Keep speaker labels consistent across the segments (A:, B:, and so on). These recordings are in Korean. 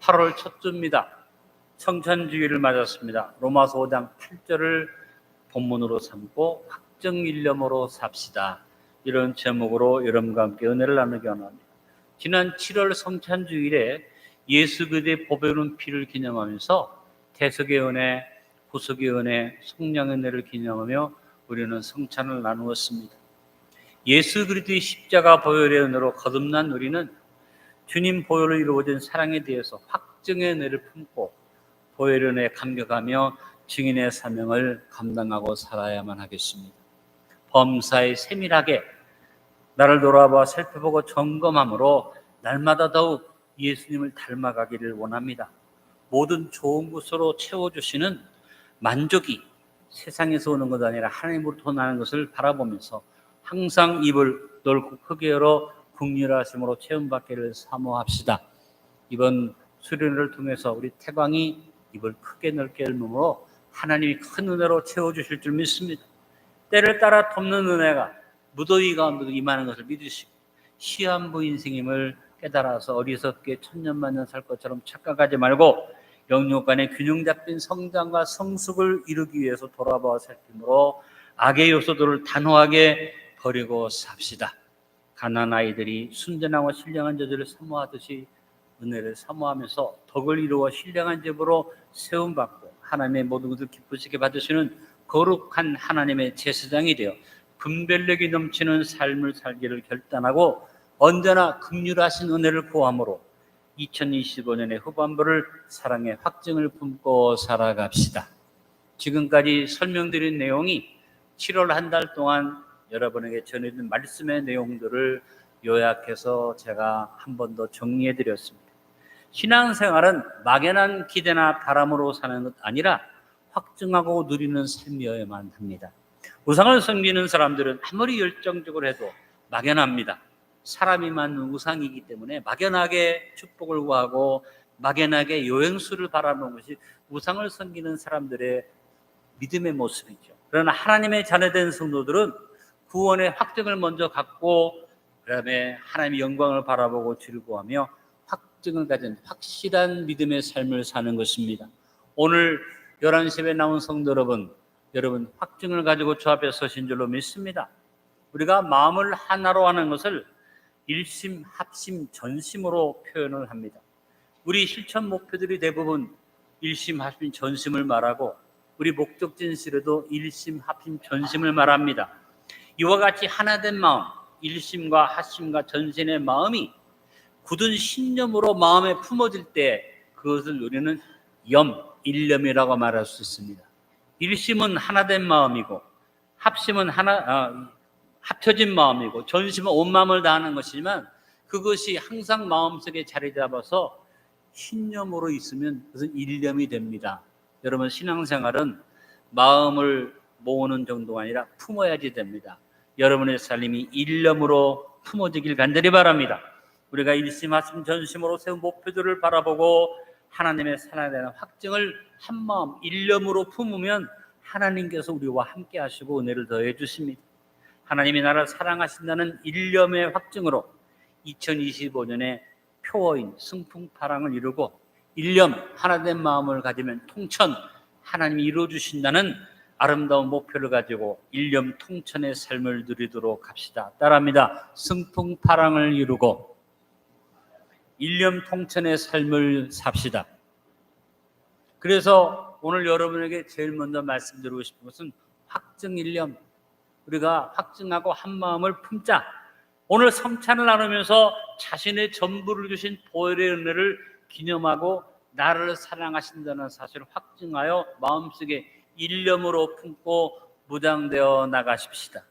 A: 8월 첫 주입니다. 성찬주의를 맞았습니다. 로마서 5장 8절을 본문으로 삼고 확정일념으로 삽시다. 이런 제목으로 여러분과 함께 은혜를 나누기 원합니다. 지난 7월 성찬주일에 예수 그리스도의 보배로운 피를 기념하면서 대속의 은혜, 구속의 은혜, 성령의 은혜를 기념하며 우리는 성찬을 나누었습니다. 예수 그리스도의 십자가 보혈의 은혜로 거듭난 우리는 주님 보혈로 이루어진 사랑에 대해서 확증의 은혜를 품고 보혈의 은혜에 감격하며 증인의 사명을 감당하고 살아야만 하겠습니다. 범사에 세밀하게 나를 돌아봐 살펴보고 점검함으로 날마다 더욱 예수님을 닮아가기를 원합니다. 모든 좋은 것으로 채워주시는 만족이 세상에서 오는 것 아니라 하나님으로부터 나는 것을 바라보면서 항상 입을 넓고 크게 열어 긍휼하심으로 채움받기를 사모합시다. 이번 수련회를 통해서 우리 태광이 입을 크게 넓게 열므로 하나님이 큰 은혜로 채워주실 줄 믿습니다. 때를 따라 덮는 은혜가 무더위 가운데도 임하는 것을 믿으시고 시한부 인생임을 깨달아서 어리석게 천년만년 살 것처럼 착각하지 말고 영육 간의 균형 잡힌 성장과 성숙을 이루기 위해서 돌아보아 살피므로 악의 요소들을 단호하게 버리고 삽시다. 가난한 아이들이 순전하고 신령한 저들을 사모하듯이 은혜를 사모하면서 덕을 이루어 신령한 집으로 세움받고 하나님의 모든 것을 기쁘시게 받으시는 거룩한 하나님의 제사장이 되어 분별력이 넘치는 삶을 살기를 결단하고 언제나 긍휼하신 은혜를 구함으로 2025년의 후반부를 사랑의 확증을 품고 살아갑시다. 지금까지 설명드린 내용이 7월 한 달 동안 여러분에게 전해진 말씀의 내용들을 요약해서 제가 한 번 더 정리해 드렸습니다. 신앙생활은 막연한 기대나 바람으로 사는 것 아니라 확증하고 누리는 삶이어야만 합니다. 우상을 섬기는 사람들은 아무리 열정적으로 해도 막연합니다. 사람이 만든 우상이기 때문에 막연하게 축복을 구하고 막연하게 요행수를 바라보는 것이 우상을 섬기는 사람들의 믿음의 모습이죠. 그러나 하나님의 자녀된 성도들은 구원의 확증을 먼저 갖고 그다음에 하나님의 영광을 바라보고 즐거워하며 확증을 가진 확실한 믿음의 삶을 사는 것입니다. 오늘 11시에 나온 성도 여러분 확증을 가지고 주 앞에 서신 줄로 믿습니다. 우리가 마음을 하나로 하는 것을 일심, 합심, 전심으로 표현을 합니다. 우리 실천 목표들이 대부분 일심, 합심, 전심을 말하고 우리 목적 진실에도 일심, 합심, 전심을 말합니다. 이와 같이 하나된 마음, 일심과 합심과 전심의 마음이 굳은 신념으로 마음에 품어질 때 그것을 우리는 일념이라고 말할 수 있습니다. 일심은 하나된 마음이고 합심은 합쳐진 마음이고 전심은 온 마음을 다하는 것이지만 그것이 항상 마음속에 자리 잡아서 신념으로 있으면 그것은 일념이 됩니다. 여러분 신앙생활은 마음을 모으는 정도가 아니라 품어야지 됩니다. 여러분의 삶이 일념으로 품어지길 간절히 바랍니다. 우리가 일심, 합심, 전심으로 세운 목표들을 바라보고 하나님의 사랑에 대한 확증을 한마음 일념으로 품으면 하나님께서 우리와 함께 하시고 은혜를 더해 주십니다. 하나님이 나를 사랑하신다는 일념의 확증으로 2025년에 표어인 승풍파랑을 이루고 일념 하나된 마음을 가지면 통천 하나님이 이루어주신다는 아름다운 목표를 가지고 일념 통천의 삶을 누리도록 합시다. 따라합니다. 승풍파랑을 이루고 일념 통천의 삶을 삽시다. 그래서 오늘 여러분에게 제일 먼저 말씀드리고 싶은 것은 확증 일념. 우리가 확증하고 한 마음을 품자. 오늘 성찬을 나누면서 자신의 전부를 주신 보혈의 은혜를 기념하고 나를 사랑하신다는 사실을 확증하여 마음속에 일념으로 품고 무장되어 나가십시다.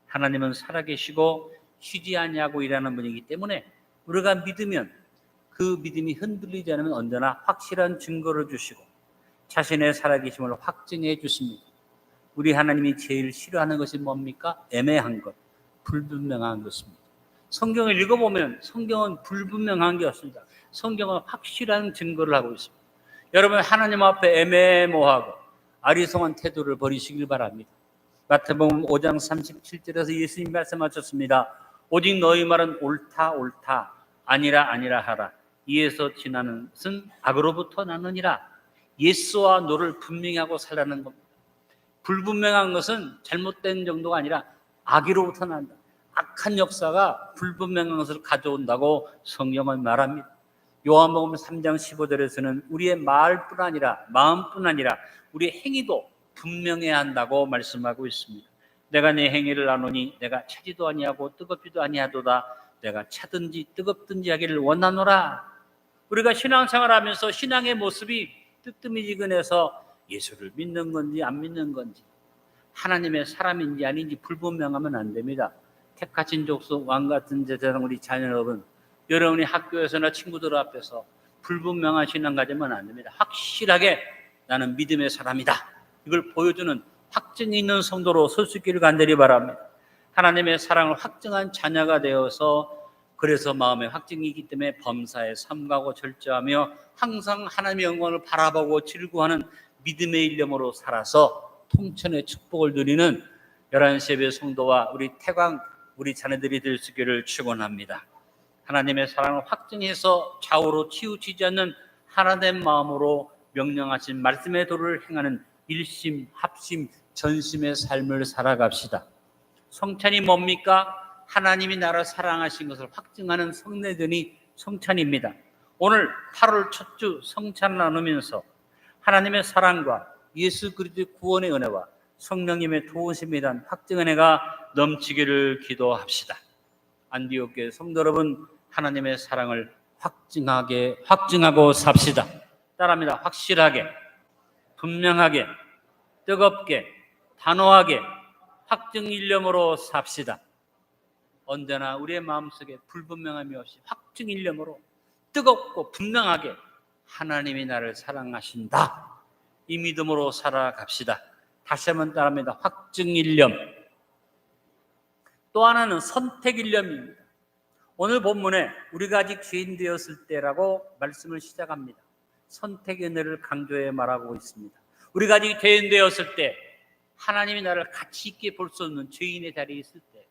A: 하나님은 살아계시고 쉬지 아니하고 일하는 분이기 때문에 우리가 믿으면 그 믿음이 흔들리지 않으면 언제나 확실한 증거를 주시고 자신의 살아계심을 확증해 주십니다. 우리 하나님이 제일 싫어하는 것이 뭡니까? 애매한 것, 불분명한 것입니다. 성경을 읽어보면 성경은 불분명한 게 없습니다. 성경은 확실한 증거를 하고 있습니다. 여러분 하나님 앞에 애매모호하고 아리송한 태도를 버리시길 바랍니다. 마태복음 5장 37절에서 예수님 말씀하셨습니다. 오직 너희 말은 옳다 옳다 아니라 아니라 하라. 이에서 지나는 것은 악으로부터 나느니라. 예스와 노를 분명히 하고 살라는 겁니다. 불분명한 것은 잘못된 정도가 아니라 악의로부터 난다. 악한 역사가 불분명한 것을 가져온다고 성경은 말합니다. 요한복음 3장 15절에서는 우리의 말뿐 아니라 마음뿐 아니라 우리의 행위도 분명해야 한다고 말씀하고 있습니다. 내가 내 행위를 아노니 내가 차지도 아니하고 뜨겁지도 아니하도다. 내가 차든지 뜨겁든지 하기를 원하노라. 우리가 신앙생활하면서 신앙의 모습이 뜨뜻미지근해서 예수를 믿는 건지 안 믿는 건지 하나님의 사람인지 아닌지 불분명하면 안 됩니다. 택하신 족속 왕같은 제사장 우리 자녀 여러분, 여러분이 학교에서나 친구들 앞에서 불분명한 신앙 가지면 안 됩니다. 확실하게 나는 믿음의 사람이다, 이걸 보여주는 확증이 있는 성도로 설 수 있기를 간절히 바랍니다. 하나님의 사랑을 확증한 자녀가 되어서 그래서 마음에 확증이 있기 때문에 범사에 삼가고 절제하며 항상 하나님의 영광을 바라보고 즐거워하는 믿음의 일념으로 살아서 통천의 축복을 누리는 11시 예배 성도와 우리 태광 우리 자녀들이 될 수 있기를 축원합니다. 하나님의 사랑을 확증해서 좌우로 치우치지 않는 하나된 마음으로 명령하신 말씀의 도를 행하는 일심, 합심, 전심의 삶을 살아갑시다. 성찬이 뭡니까? 하나님이 나를 사랑하신 것을 확증하는 성례전이 성찬입니다. 오늘 8월 첫 주 성찬을 나누면서 하나님의 사랑과 예수 그리스도의 구원의 은혜와 성령님의 도우심에 대한 확증 은혜가 넘치기를 기도합시다. 안디옥 교회 성도 여러분, 하나님의 사랑을 확증하고 삽시다. 따라합니다. 확실하게, 분명하게, 뜨겁게, 단호하게 확증 일념으로 삽시다. 언제나 우리의 마음속에 불분명함이 없이 확증 일념으로 뜨겁고 분명하게 하나님이 나를 사랑하신다, 이 믿음으로 살아갑시다. 다시 한번 따라합니다. 확증 일념. 또 하나는 선택 일념입니다. 오늘 본문에 우리가 아직 죄인 되었을 때라고 말씀을 시작합니다. 선택의 은혜를 강조해 말하고 있습니다. 우리가 아직 죄인 되었을 때, 하나님이 나를 가치 있게 볼 수 없는 죄인의 자리에 있을 때,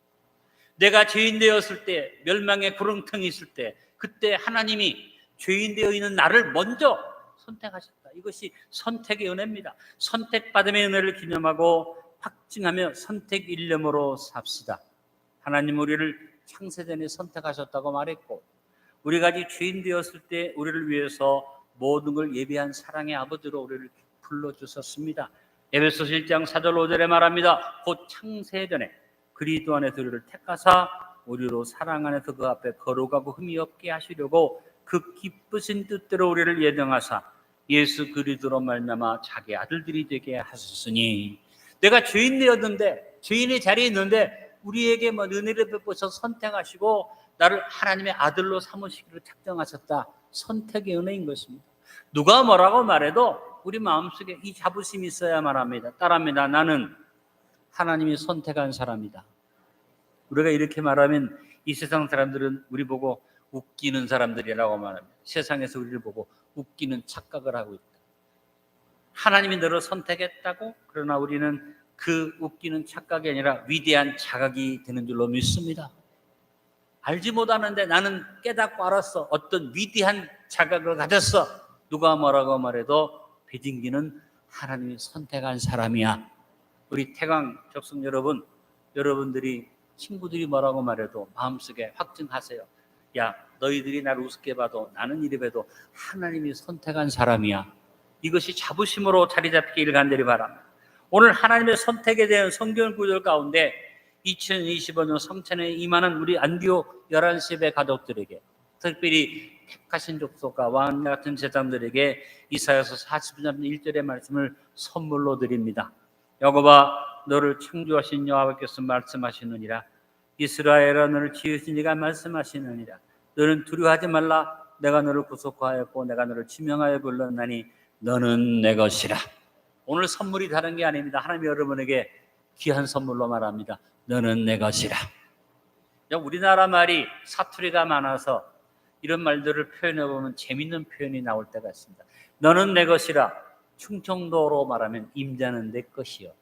A: 내가 죄인 되었을 때, 멸망의 구렁텅이 있을 때, 그때 하나님이 죄인 되어 있는 나를 먼저 선택하셨다. 이것이 선택의 은혜입니다. 선택받음의 은혜를 기념하고 확증하며 선택 일념으로 삽시다. 하나님 우리를 창세전에 선택하셨다고 말했고, 우리가 아직 죄인 되었을 때 우리를 위해서 모든 걸 예비한 사랑의 아버지로 우리를 불러주셨습니다. 에베소서 1장 4절 5절에 말합니다. 곧 창세전에 그리스도 안에서 우리를 택하사 우리로 사랑 안에서 그 앞에 거룩하고 흠이 없게 하시려고 그 기쁘신 뜻대로 우리를 예정하사 예수 그리스도로 말미암아 자기 아들들이 되게 하셨으니, 내가 죄인 되었는데, 죄인의 자리에 있는데 우리에게 은혜를 베푸셔서 선택하시고 나를 하나님의 아들로 삼으시기로 작정하셨다. 선택의 은혜인 것입니다. 누가 뭐라고 말해도 우리 마음속에 이 자부심이 있어야만 합니다. 따라합니다. 나는 하나님이 선택한 사람이다. 우리가 이렇게 말하면 이 세상 사람들은 우리 보고 웃기는 사람들이라고 말합니다. 세상에서 우리를 보고 웃기는 착각을 하고 있다. 하나님이 너를 선택했다고? 그러나 우리는 그 웃기는 착각이 아니라 위대한 자각이 되는 줄로 믿습니다. 알지 못하는데 나는 깨닫고 알았어. 어떤 위대한 자각을 가졌어. 누가 뭐라고 말해도 배진기는 하나님이 선택한 사람이야. 우리 태광 족속 여러분, 여러분들이 친구들이 뭐라고 말해도 마음속에 확증하세요. 야, 너희들이 나를 우습게 봐도 나는 이리 봐도 하나님이 선택한 사람이야. 이것이 자부심으로 자리 잡기를 간절히 바랍니다. 오늘 하나님의 선택에 대한 성경 구절 가운데 2025년 성찬에 임하는 우리 안디옥 11시 예배 가족들에게, 특별히 택하신 족속과 왕 같은 제자들에게 이사야서 40장 1절의 말씀을 선물로 드립니다. 여호와 너를 창조하신 여호와께서 말씀하시느니라. 이스라엘아 너를 지으신 이가 말씀하시느니라. 너는 두려워하지 말라. 내가 너를 구속하였고 내가 너를 지명하여 불렀나니 너는 내 것이라. 오늘 선물이 다른 게 아닙니다. 하나님이 여러분에게 귀한 선물로 말합니다. 너는 내 것이라. 우리나라 말이 사투리가 많아서 이런 말들을 표현해 보면 재밌는 표현이 나올 때가 있습니다. 너는 내 것이라. 충청도로 말하면 임자는 내 것이요.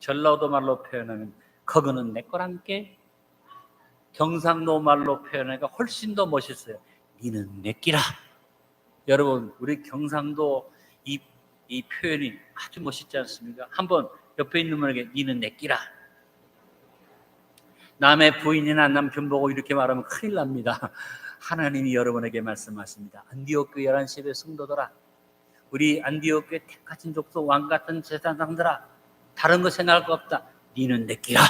A: 전라도 말로 표현하면 거그는 내 거란께. 경상도 말로 표현하니까 훨씬 더 멋있어요. 니는 내 끼라. 여러분, 우리 경상도 이 표현이 아주 멋있지 않습니까? 한번 옆에 있는 분에게 니는 내 끼라. 남의 부인이나 남편 보고 이렇게 말하면 큰일 납니다. 하나님이 여러분에게 말씀하십니다. 안디옥 교회 11시 성도들아, 우리 안디옥 교회 택하신 족속 왕 같은 제사장들아, 다른 거 생각할 거 없다. 니는 내 끼라.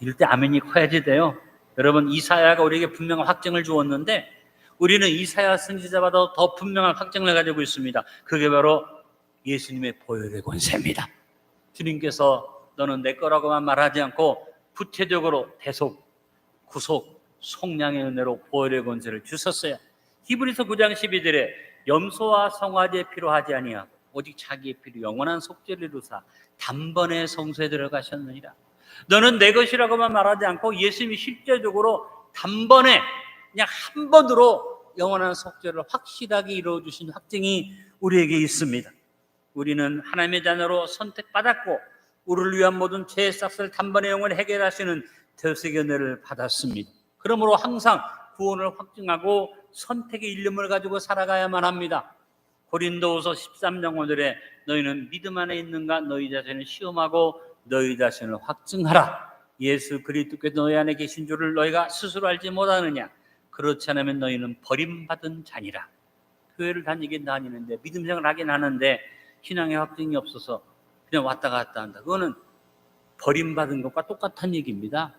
A: 이럴 때 아멘이 커야지 돼요. 여러분, 이사야가 우리에게 분명한 확증을 주었는데 우리는 이사야 선지자보다 더 분명한 확증을 가지고 있습니다. 그게 바로 예수님의 보혈의 권세입니다. 주님께서 너는 내 거라고만 말하지 않고 구체적으로 대속, 구속, 속량의 은혜로 보혈의 권세를 주셨어요. 히브리서 9장 12절에 염소와 송아지의 피로 하지 아니하고 오직 자기의 피로 영원한 속죄를 이루사 단번에 성소에 들어가셨느니라. 너는 내 것이라고만 말하지 않고 예수님이 실제적으로 단번에 그냥 한 번으로 영원한 속죄를 확실하게 이루어주신 확증이 우리에게 있습니다. 우리는 하나님의 자녀로 선택받았고 우리를 위한 모든 죄의 싹을 단번에 영원히 해결하시는 대속의 은혜를 받았습니다. 그러므로 항상 구원을 확증하고 선택의 일념을 가지고 살아가야만 합니다. 고린도후서 13장 5절에 너희는 믿음 안에 있는가 너희 자신을 시험하고 너희 자신을 확증하라. 예수 그리스도께서 너희 안에 계신 줄을 너희가 스스로 알지 못하느냐. 그렇지 않으면 너희는 버림받은 자니라. 교회를 다니는데 믿음 생활을 하긴 하는데 신앙의 확증이 없어서 그냥 왔다 갔다 한다. 그거는 버림받은 것과 똑같은 얘기입니다.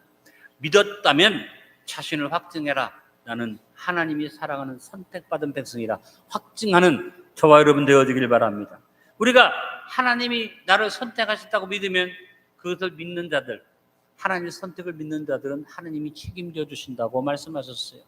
A: 믿었다면 자신을 확증해라. 나는 하나님이 사랑하는 선택받은 백성이라 확증하는 저와 여러분 되어지길 바랍니다. 우리가 하나님이 나를 선택하셨다고 믿으면 그것을 믿는 자들, 하나님의 선택을 믿는 자들은 하나님이 책임져 주신다고 말씀하셨어요.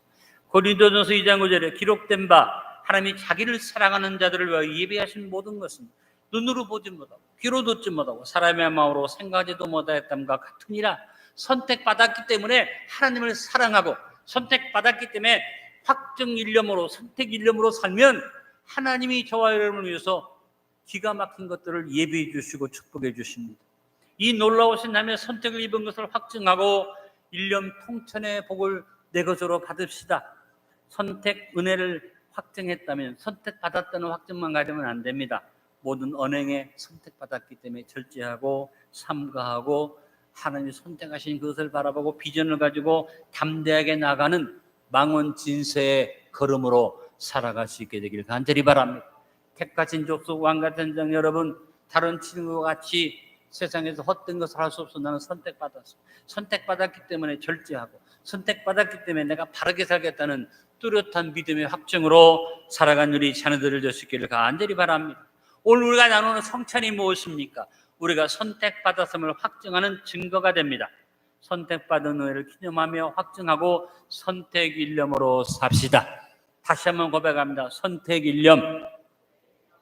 A: 고린도전서 2장 9절에 기록된 바 하나님이 자기를 사랑하는 자들을 위하여 예비하신 모든 것은 눈으로 보지 못하고 귀로 듣지 못하고 사람의 마음으로 생각하지도 못하였담과 같으니라. 선택받았기 때문에 하나님을 사랑하고 선택받았기 때문에 확증 일념으로 선택 일념으로 살면 하나님이 저와 여러분을 위해서 기가 막힌 것들을 예비해 주시고 축복해 주십니다. 이 놀라우신 하나님의 선택을 입은 것을 확증하고 일념 통천의 복을 내 것으로 받읍시다. 선택 은혜를 확증했다면 선택받았다는 확증만 가지면 안 됩니다. 모든 언행에 선택받았기 때문에 절제하고 삼가하고 하나님이 선택하신 그것을 바라보고 비전을 가지고 담대하게 나가는 망원 진세의 걸음으로 살아갈 수 있게 되기를 간절히 바랍니다. 택하신 족속 왕같은 장 여러분, 다른 친구와 같이 세상에서 헛된 것을 할 수 없어. 나는 선택받았어. 선택받았기 때문에 절제하고 선택받았기 때문에 내가 바르게 살겠다는 뚜렷한 믿음의 확증으로 살아간 우리 자녀들을 주시기를 간절히 바랍니다. 오늘 우리가 나누는 성찬이 무엇입니까? 우리가 선택받았음을 확증하는 증거가 됩니다. 선택받은 은혜를 기념하며 확증하고 선택 일념으로 삽시다. 다시 한번 고백합니다. 선택 일념.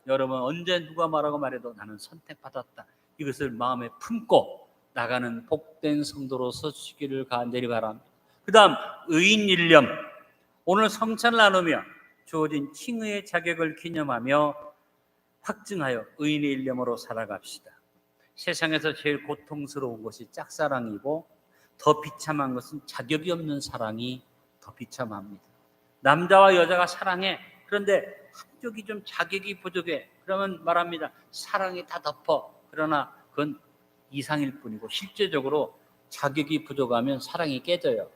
A: 여러분, 언제 누가 뭐라고 말해도 나는 선택받았다. 이것을 마음에 품고 나가는 복된 성도로 서주시기를 간절히 바랍니다. 그 다음 의인 일념. 오늘 성찬을 나누며 주어진 칭의의 자격을 기념하며 확증하여 의인의 일념으로 살아갑시다. 세상에서 제일 고통스러운 것이 짝사랑이고 더 비참한 것은 자격이 없는 사랑이 더 비참합니다. 남자와 여자가 사랑해. 그런데 한쪽이 좀 자격이 부족해. 그러면 말합니다. 사랑이 다 덮어. 그러나 그건 이상일 뿐이고 실제적으로 자격이 부족하면 사랑이 깨져요.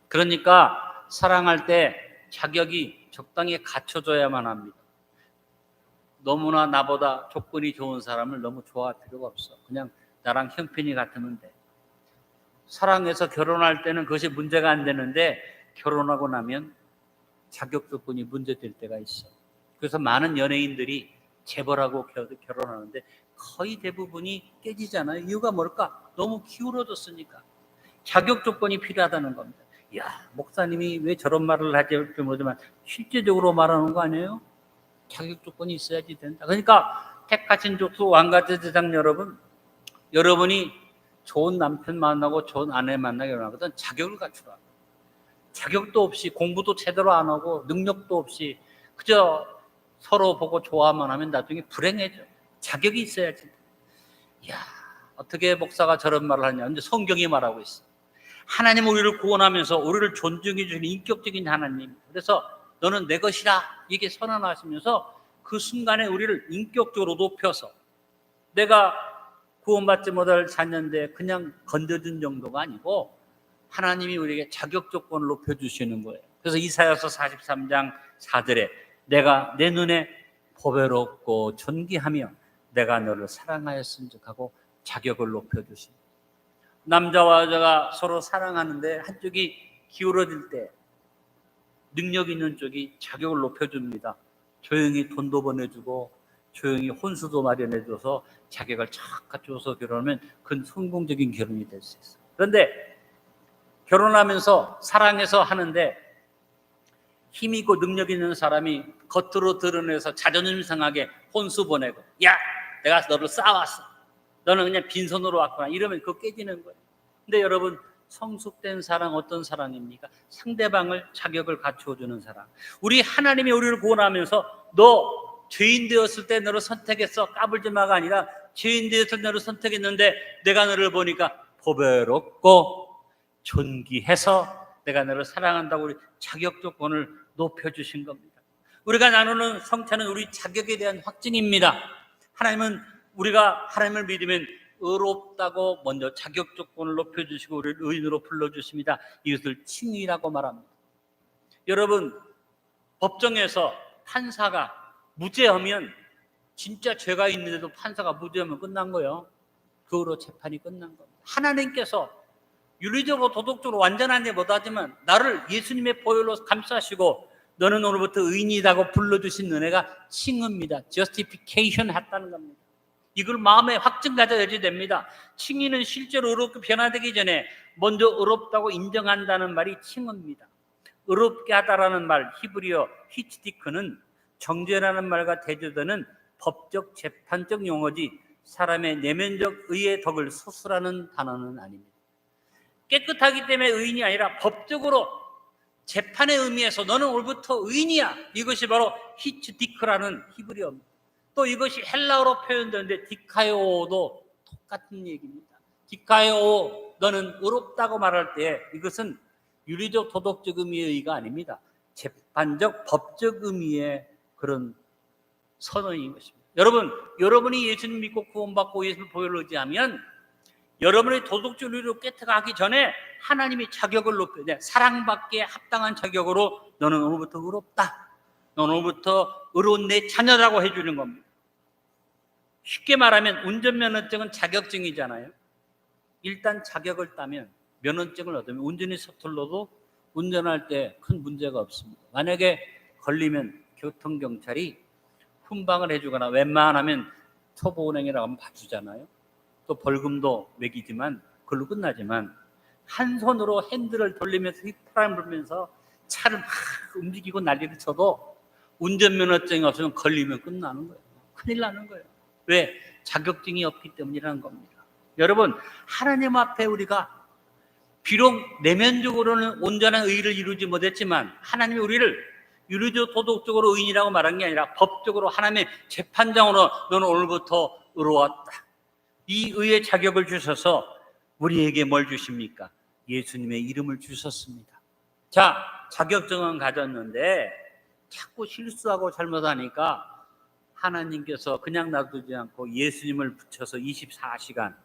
A: 그러니까 사랑할 때 자격이 적당히 갖춰져야만 합니다. 너무나 나보다 조건이 좋은 사람을 너무 좋아할 필요가 없어. 그냥 나랑 형편이 같으면 돼. 사랑해서 결혼할 때는 그것이 문제가 안 되는데 결혼하고 나면 자격 조건이 문제될 때가 있어. 그래서 많은 연예인들이 재벌하고 결혼하는데 거의 대부분이 깨지잖아요. 이유가 뭘까? 너무 기울어졌으니까. 자격 조건이 필요하다는 겁니다. 야, 목사님이 왜 저런 말을 하지 모르지만 실제적으로 말하는 거 아니에요? 자격 조건이 있어야지 된다. 그러니까 택하신 족속 왕같은 세상 여러분, 여러분이 좋은 남편 만나고 좋은 아내 만나게 원하거든 자격을 갖추라. 자격도 없이 공부도 제대로 안 하고 능력도 없이 그저 서로 보고 좋아만 하면 나중에 불행해져. 자격이 있어야지. 이야, 어떻게 목사가 저런 말을 하냐. 근데 성경이 말하고 있어. 하나님 우리를 구원하면서 우리를 존중해 주시는 인격적인 하나님. 그래서 너는 내 것이라 이게 선언하시면서 그 순간에 우리를 인격적으로 높여서 내가 구원받지 못할 자녀인데 그냥 건드린 정도가 아니고 하나님이 우리에게 자격 조건을 높여주시는 거예요. 그래서 이사야서 43장 4절에 내가 내 눈에 보배롭고 존귀하며 내가 너를 사랑하였은즉 하고 자격을 높여주십니다. 남자와 여자가 서로 사랑하는데 한쪽이 기울어질 때 능력 있는 쪽이 자격을 높여줍니다. 조용히 돈도 보내주고 조용히 혼수도 마련해줘서 자격을 쫙 갖춰서 결혼하면 그건 성공적인 결혼이 될 수 있어요. 그런데 결혼하면서 사랑해서 하는데 힘있고 능력 있는 사람이 겉으로 드러내서 자존심 상하게 혼수 보내고 야 내가 너를 쌓아왔어 너는 그냥 빈손으로 왔구나 이러면 그거 깨지는 거예요. 근데 여러분 성숙된 사랑 어떤 사랑입니까? 상대방을 자격을 갖추어주는 사랑. 우리 하나님이 우리를 구원하면서 너 죄인 되었을 때 너를 선택했어 까불지 마가 아니라 죄인 되었을 때 너를 선택했는데 내가 너를 보니까 보배롭고 존귀해서 내가 너를 사랑한다고 우리 자격 조건을 높여주신 겁니다. 우리가 나누는 성찬은 우리 자격에 대한 확증입니다. 하나님은 우리가 하나님을 믿으면 의롭다고 먼저 자격 조건을 높여주시고 우리를 의인으로 불러주십니다. 이것을 칭의라고 말합니다. 여러분 법정에서 판사가 무죄하면 진짜 죄가 있는데도 판사가 무죄하면 끝난 거예요. 그거로 재판이 끝난 겁니다. 하나님께서 윤리적으로 도덕적으로 완전한지 못하지만 나를 예수님의 보혈로 감싸시고 너는 오늘부터 의인이라고 불러주신 은혜가 칭의입니다. justification 했다는 겁니다. 이걸 마음에 확증 가져야지 됩니다. 칭의는 실제로 의롭게 변화되기 전에 먼저 의롭다고 인정한다는 말이 칭의입니다. 의롭게 하다라는 말 히브리어 히츠디크는 정죄라는 말과 대조되는 법적 재판적 용어지 사람의 내면적 의의 덕을 소수라는 단어는 아닙니다. 깨끗하기 때문에 의인이 아니라 법적으로 재판의 의미에서 너는 오늘부터 의인이야. 이것이 바로 히츠디크라는 히브리어입니다. 또 이것이 헬라어로 표현되는데 디카이오도 똑같은 얘기입니다. 디카이오 너는 의롭다고 말할 때 이것은 윤리적 도덕적 의미의 의가 아닙니다. 재판적 법적 의미의 그런 선언인 것입니다. 여러분이 예수님 믿고 구원받고 예수님 보혈을 의지하면 여러분의 도덕적 윤리로 깨트가기 전에 하나님이 자격을 높여 사랑받기에 합당한 자격으로 너는 오늘부터 의롭다. 너는 오늘부터 의로운 내 자녀라고 해주는 겁니다. 쉽게 말하면 운전면허증은 자격증이잖아요. 일단 자격을 따면 면허증을 얻으면 운전이 서툴러도 운전할 때 큰 문제가 없습니다. 만약에 걸리면 교통경찰이 훈방을 해주거나 웬만하면 초보운행이라고 하면 봐주잖아요. 또 벌금도 매기지만 그걸로 끝나지만 한 손으로 핸들을 돌리면서 휘파람 불면서 차를 막 움직이고 난리를 쳐도 운전면허증이 없으면 걸리면 끝나는 거예요. 큰일 나는 거예요. 왜? 자격증이 없기 때문이라는 겁니다. 여러분 하나님 앞에 우리가 비록 내면적으로는 온전한 의의를 이루지 못했지만 하나님이 우리를 윤리적 도덕적으로 의인이라고 말한 게 아니라 법적으로 하나님의 재판장으로 너는 오늘부터 의로웠다. 이 의의 자격을 주셔서 우리에게 뭘 주십니까? 예수님의 이름을 주셨습니다. 자, 자격증은 가졌는데 자꾸 실수하고 잘못하니까 하나님께서 그냥 놔두지 않고 예수님을 붙여서 24시간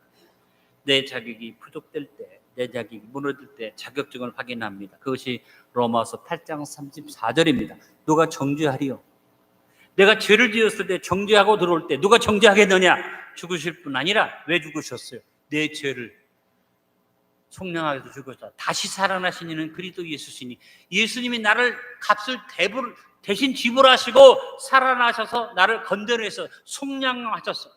A: 내 자격이 부족될 때, 내 자격이 무너질 때 자격증을 확인합니다. 그것이 로마서 8장 34절입니다. 누가 정죄하리요? 내가 죄를 지었을 때 정죄하고 들어올 때 누가 정죄하겠느냐? 죽으실 뿐 아니라 왜 죽으셨어요? 내 죄를 속량하게 해서 죽으셨다. 다시 살아나신 이는 그리스도 예수시니 예수님이 나를 값을 대신 지불하시고 살아나셔서 나를 건져내서 속량하셨어.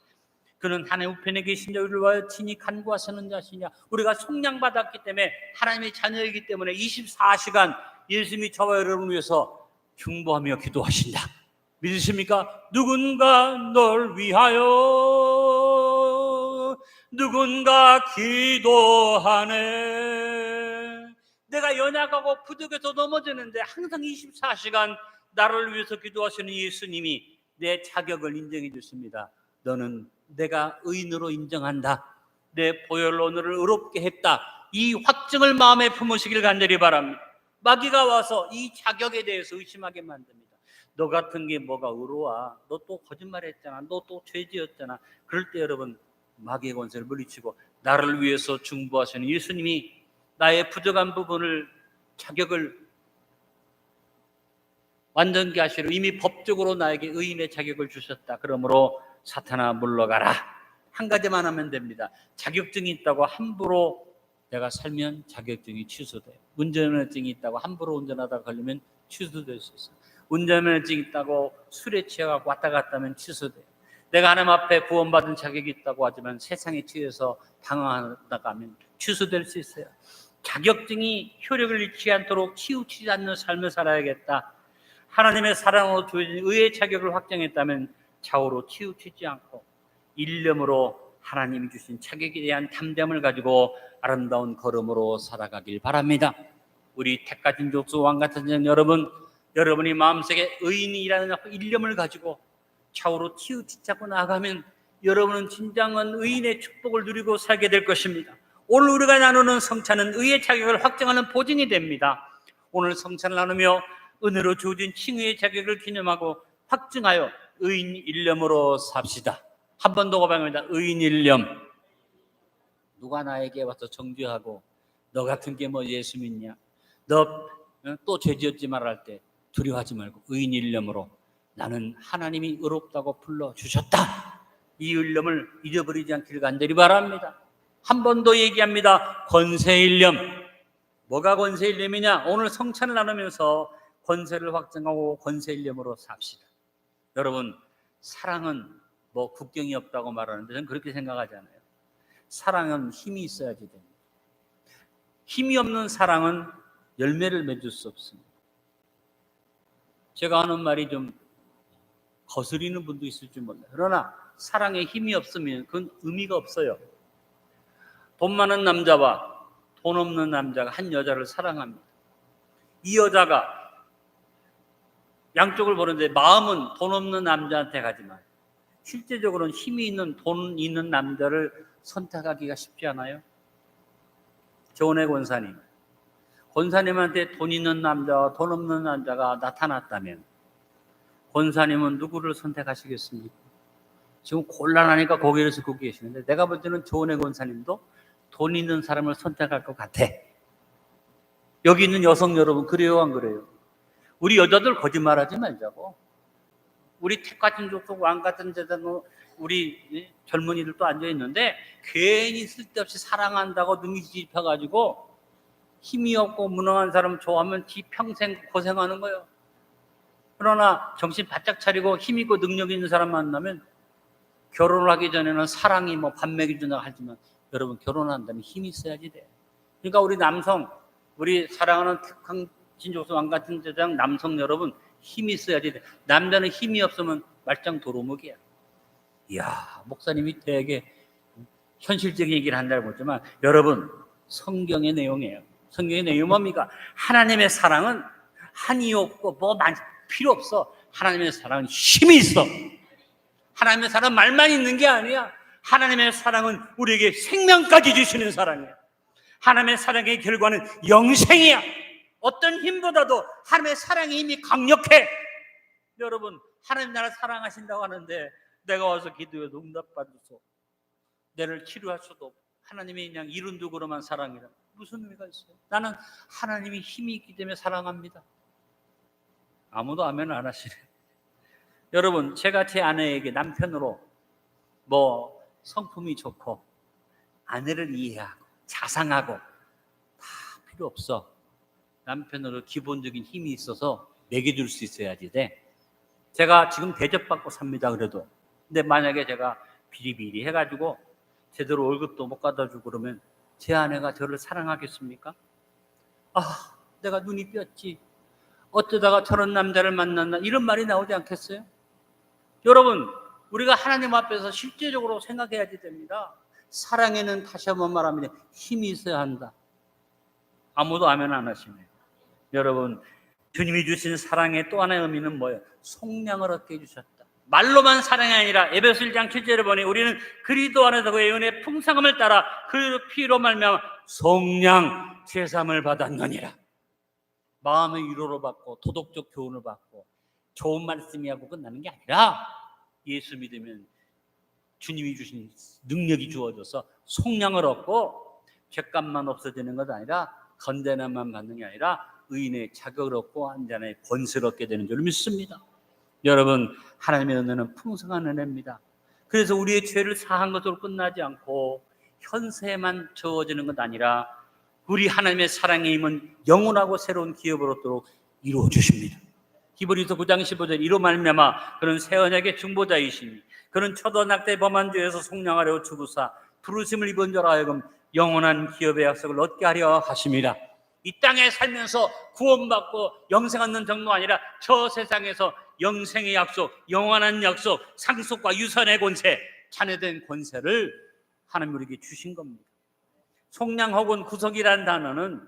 A: 그는 하나님 우편에 계신 자 우리를 위하여 친히 간구하시는 자시냐. 우리가 속량받았기 때문에 하나님의 자녀이기 때문에 24시간 예수님이 저와 여러분을 위해서 중보하며 기도하신다. 믿으십니까? 누군가 널 위하여 누군가 기도하네. 내가 연약하고 부족해서 넘어지는데 항상 24시간 나를 위해서 기도하시는 예수님이 내 자격을 인정해 주십니다. 너는 내가 의인으로 인정한다. 내 보혈로 너를 의롭게 했다. 이 확증을 마음에 품으시길 간절히 바랍니다. 마귀가 와서 이 자격에 대해서 의심하게 만듭니다. 너 같은 게 뭐가 의로워? 너 또 거짓말했잖아. 너 또 죄지었잖아. 그럴 때 여러분, 마귀의 권세를 물리치고 나를 위해서 중보하시는 예수님이 나의 부족한 부분을, 자격을 완전케 하시려 이미 법적으로 나에게 의인의 자격을 주셨다. 그러므로 사탄아 물러가라. 한 가지만 하면 됩니다. 자격증이 있다고 함부로 내가 살면 자격증이 취소돼요. 운전면허증이 있다고 함부로 운전하다가 걸리면 취소될 수 있어요. 운전면허증이 있다고 술에 취해갖고 왔다 갔다 하면 취소돼요. 내가 하나님 앞에 구원받은 자격이 있다고 하지만 세상에 취해서 방황하다가 하면 취소될 수 있어요. 자격증이 효력을 잃지 않도록 치우치지 않는 삶을 살아야겠다. 하나님의 사랑으로 주어진 의의 자격을 확정했다면 좌우로 치우치지 않고 일념으로 하나님이 주신 자격에 대한 담대함을 가지고 아름다운 걸음으로 살아가길 바랍니다. 우리 택가진 족속 왕같은 여러분, 여러분이 마음속에 의인이라는 일념을 가지고 좌우로 치우치지 않고 나아가면 여러분은 진정한 의인의 축복을 누리고 살게 될 것입니다. 오늘 우리가 나누는 성찬은 의의 자격을 확정하는 보증이 됩니다. 오늘 성찬을 나누며 은혜로 주어진 칭의의 자격을 기념하고 확증하여 의인 일념으로 삽시다. 한 번 더 고백합니다. 의인 일념. 누가 나에게 와서 정죄하고 너 같은 게 뭐 예수 믿냐, 너 또 죄지었지 말할 때 두려워하지 말고 의인 일념으로 나는 하나님이 의롭다고 불러주셨다. 이 일념을 잊어버리지 않기를 간절히 바랍니다. 한 번 더 얘기합니다. 권세 일념. 뭐가 권세 일념이냐? 오늘 성찬을 나누면서 권세를 확정하고 권세 일념으로 삽시다. 여러분, 사랑은 뭐 국경이 없다고 말하는데 저는 그렇게 생각하지 않아요. 사랑은 힘이 있어야지 됩니다. 힘이 없는 사랑은 열매를 맺을 수 없습니다. 제가 하는 말이 좀 거스리는 분도 있을지 몰라요. 그러나 사랑에 힘이 없으면 그건 의미가 없어요. 돈 많은 남자와 돈 없는 남자가 한 여자를 사랑합니다. 이 여자가 양쪽을 보는데 마음은 돈 없는 남자한테 가지만 실제적으로는 힘이 있는 돈 있는 남자를 선택하기가 쉽지 않아요. 조은혜 권사님한테 돈 있는 남자와 돈 없는 남자가 나타났다면 권사님은 누구를 선택하시겠습니까? 지금 곤란하니까 고개를 숙이고 계시는데 내가 볼 때는 조은혜 권사님도 돈 있는 사람을 선택할 것 같아. 여기 있는 여성 여러분, 그래요 안 그래요? 우리 여자들 거짓말하지 말자고. 우리 택 같은 족속 왕 같은 데다 우리 젊은이들도 앉아있는데 괜히 쓸데없이 사랑한다고 눈이 뒤집혀가지고 힘이 없고 무능한 사람 좋아하면 평생 고생하는 거예요. 그러나 정신 바짝 차리고 힘 있고 능력 있는 사람 만나면 결혼을 하기 전에는 사랑이 뭐 밥 먹여준다고 하지만 여러분, 결혼한다면 힘이 있어야지 돼. 그러니까 우리 남성, 우리 사랑하는 택한 진족속 왕 같은 제장 남성 여러분, 힘이 있어야지 돼. 남자는 힘이 없으면 말짱 도루묵이야. 이야, 목사님이 되게 현실적인 얘기를 한다고 보지만 여러분, 성경의 내용이에요. 성경의 내용이 뭡니까? 하나님의 사랑은 한이 없고 뭐 필요 없어. 하나님의 사랑은 힘이 있어. 하나님의 사랑은 말만 있는 게 아니야. 하나님의 사랑은 우리에게 생명까지 주시는 사랑이야. 하나님의 사랑의 결과는 영생이야. 어떤 힘보다도 하나님의 사랑의 힘이 강력해. 여러분, 하나님 나를 사랑하신다고 하는데 내가 와서 기도해도 응답받아서 내를 치료할 수도 없고 하나님이 그냥 이룬두고로만 사랑이라 무슨 의미가 있어요? 나는 하나님이 힘이 있기 때문에 사랑합니다. 아무도 아멘 안 하시네. 여러분, 제가 제 아내에게 남편으로 뭐 성품이 좋고 아내를 이해하고 자상하고 다 필요 없어. 남편으로 기본적인 힘이 있어서 먹여줄 수 있어야지 돼. 제가 지금 대접받고 삽니다. 그래도 근데 만약에 제가 비리비리 해가지고 제대로 월급도 못 갖다 주고 그러면 제 아내가 저를 사랑하겠습니까? 아, 내가 눈이 삐었지. 어쩌다가 저런 남자를 만났나, 이런 말이 나오지 않겠어요? 여러분, 우리가 하나님 앞에서 실제적으로 생각해야지 됩니다. 사랑에는 다시 한번 말합니다. 힘이 있어야 한다. 아무도 아멘 안 하시네요. 여러분, 주님이 주신 사랑의 또 하나의 의미는 뭐예요? 속량을 얻게 해주셨다. 말로만 사랑이 아니라 에베소 1장 7절에 보니 우리는 그리스도 안에서 그의 은혜의 풍성함을 따라 그 피로 말미암아 속량 제삼을 받았느니라. 마음의 위로를 받고 도덕적 교훈을 받고 좋은 말씀이 하고 끝나는 게 아니라 예수 믿으면 주님이 주신 능력이 주어져서 속량을 얻고 죄값만 없어지는 것 아니라 건전함만 받는 게 아니라 의인의 자격을 얻고 한 자의 권세를 얻게 되는 줄 믿습니다. 여러분, 하나님의 은혜는 풍성한 은혜입니다. 그래서 우리의 죄를 사한 것으로 끝나지 않고 현세에만 주어지는 것 아니라 우리 하나님의 사랑의 힘은 영원하고 새로운 기업을 얻도록 이루어 주십니다. 히브리서 9장 15절 이로 말미암아 그는 새 언약의 중보자이시니 그는 초도 낙대 범한 죄에서 속량하려 주부사 부르심을 입은 자로 하여금 영원한 기업의 약속을 얻게 하려 하심이라. 이 땅에 살면서 구원받고 영생 얻는 정도가 아니라 저 세상에서 영생의 약속, 영원한 약속, 상속과 유산의 권세, 자녀된 권세를 하나님 우리에게 주신 겁니다. 속량 혹은 구속이라는 단어는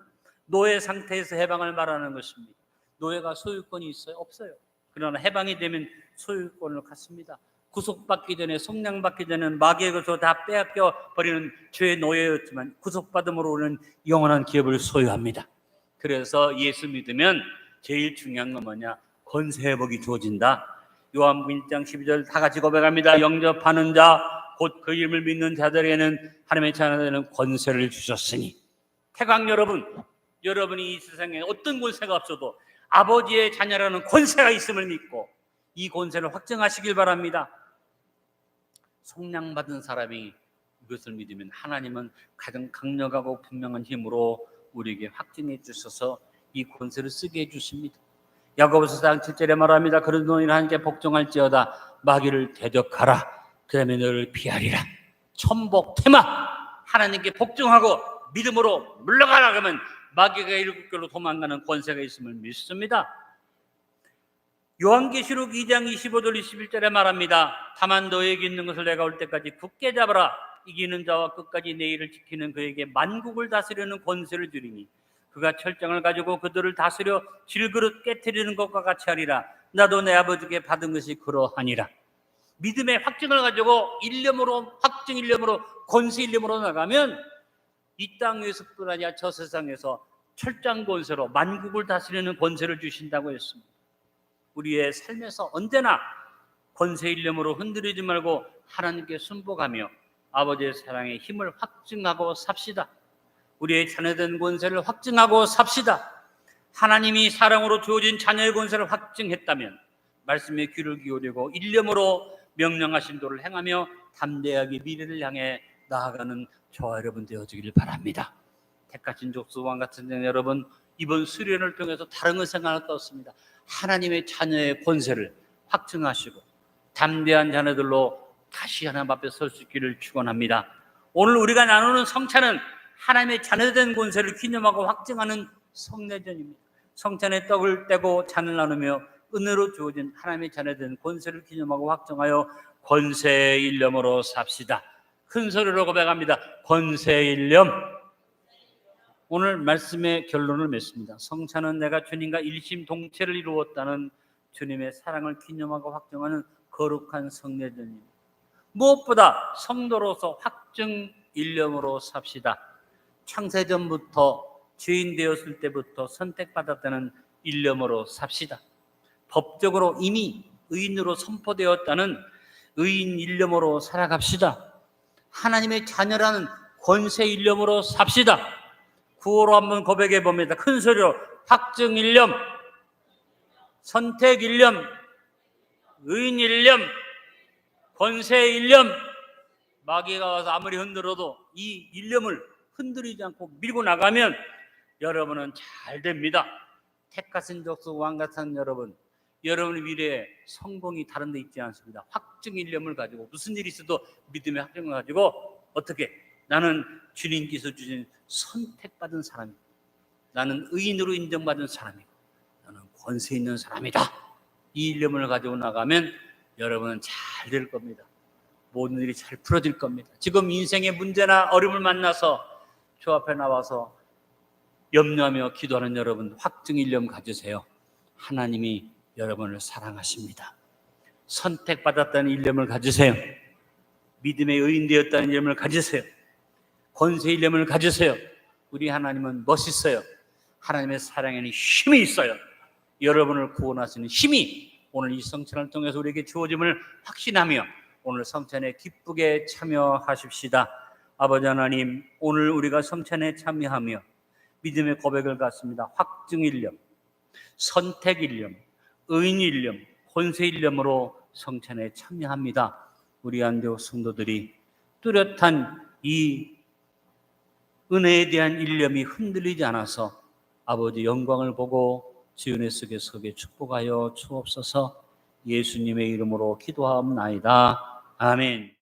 A: 노예 상태에서 해방을 말하는 것입니다. 노예가 소유권이 있어요? 없어요. 그러나 해방이 되면 소유권을 갖습니다. 구속받기 전에, 속량받기 전에는 마귀의 것으로 다 빼앗겨 버리는 죄의 노예였지만 구속받음으로 우리는 영원한 기업을 소유합니다. 그래서 예수 믿으면 제일 중요한 건 뭐냐? 권세회복이 주어진다. 요한복음 1장 12절 다 같이 고백합니다. 영접하는 자 곧 그 이름을 믿는 자들에게는 하나님의 자녀되는 권세를 주셨으니. 태광 여러분, 여러분이 이 세상에 어떤 권세가 없어도 아버지의 자녀라는 권세가 있음을 믿고 이 권세를 확증하시길 바랍니다. 속량받은 사람이 이것을 믿으면 하나님은 가장 강력하고 분명한 힘으로 우리에게 확증해 주셔서 이 권세를 쓰게 해주십니다. 야고보서 4장 7절에 말합니다. 그런 너희는 하나님께 복종할지어다 마귀를 대적하라. 그 다음에 너를 피하리라. 천복태마 하나님께 복종하고 믿음으로 물러가라 그러면 마귀가 일곱 길로 도망가는 권세가 있음을 믿습니다. 요한계시록 2장 25절 21절에 말합니다. 다만 너에게 있는 것을 내가 올 때까지 굳게 잡아라. 이기는 자와 끝까지 내 일을 지키는 그에게 만국을 다스리는 권세를 주리니 그가 철장을 가지고 그들을 다스려 질그릇 깨트리는 것과 같이 하리라. 나도 내 아버지께 받은 것이 그러하니라. 믿음의 확증을 가지고 일념으로, 확증 일념으로, 권세 일념으로 나가면 이 땅에서뿐 아니라 저 세상에서 철장 권세로 만국을 다스리는 권세를 주신다고 했습니다. 우리의 삶에서 언제나 권세 일념으로 흔들리지 말고 하나님께 순복하며 아버지의 사랑의 힘을 확증하고 삽시다. 우리의 자녀된 권세를 확증하고 삽시다. 하나님이 사랑으로 주어진 자녀의 권세를 확증했다면 말씀에 귀를 기울이고 일념으로 명령하신 도를 행하며 담대하게 미래를 향해 나아가는 저와 여러분 되어지기를 바랍니다. 택하신 족수왕 같은 여러분, 이번 수련을 통해서 다른 걸 생각할 것 없습니다. 하나님의 자녀의 권세를 확증하시고 담대한 자녀들로 다시 하나님 앞에 설 수 있기를 축원합니다. 오늘 우리가 나누는 성찬은 하나님의 자녀된 권세를 기념하고 확증하는 성례전입니다. 성찬의 떡을 떼고 잔을 나누며 은혜로 주어진 하나님의 자녀된 권세를 기념하고 확정하여 권세의 일념으로 삽시다. 큰 소리로 고백합니다. 권세의 일념. 오늘 말씀의 결론을 맺습니다. 성찬은 내가 주님과 일심동체를 이루었다는 주님의 사랑을 기념하고 확정하는 거룩한 성례전입니다. 무엇보다 성도로서 확증 일념으로 삽시다. 창세전부터 죄인 되었을 때부터 선택받았다는 일념으로 삽시다. 법적으로 이미 의인으로 선포되었다는 의인 일념으로 살아갑시다. 하나님의 자녀라는 권세 일념으로 삽시다. 구호로 한번 고백해 봅니다. 큰 소리로 확증 일념, 선택 일념, 의인 일념, 권세 일념. 마귀가 와서 아무리 흔들어도 이 일념을 흔들리지 않고 밀고 나가면 여러분은 잘 됩니다. 택하신 족속 왕같은 여러분, 여러분의 미래에 성공이 다른 데 있지 않습니다. 확증 일념을 가지고 무슨 일이 있어도 믿음의 확증을 가지고 어떻게 나는 주님께서 주신 선택받은 사람이고 나는 의인으로 인정받은 사람이고 나는 권세 있는 사람이다. 이 일념을 가지고 나가면 여러분은 잘 될 겁니다. 모든 일이 잘 풀어질 겁니다. 지금 인생의 문제나 어려움을 만나서 저 앞에 나와서 염려하며 기도하는 여러분, 확증 일념 가지세요. 하나님이 여러분을 사랑하십니다. 선택받았다는 일념을 가지세요. 믿음의 의인 되었다는 일념을 가지세요. 권세 일념을 가지세요. 우리 하나님은 멋있어요. 하나님의 사랑에는 힘이 있어요. 여러분을 구원하시는 힘이 오늘 이 성찬을 통해서 우리에게 주어짐을 확신하며 오늘 성찬에 기쁘게 참여하십시다. 아버지 하나님, 오늘 우리가 성찬에 참여하며 믿음의 고백을 갖습니다. 확증일념, 선택일념, 의인일념, 권세일념으로 성찬에 참여합니다. 우리 안디옥 성도들이 뚜렷한 이 은혜에 대한 일념이 흔들리지 않아서 아버지 영광을 보고 지은의 속에 서게 축복하여 주옵소서. 예수님의 이름으로 기도하옵나이다. 아멘.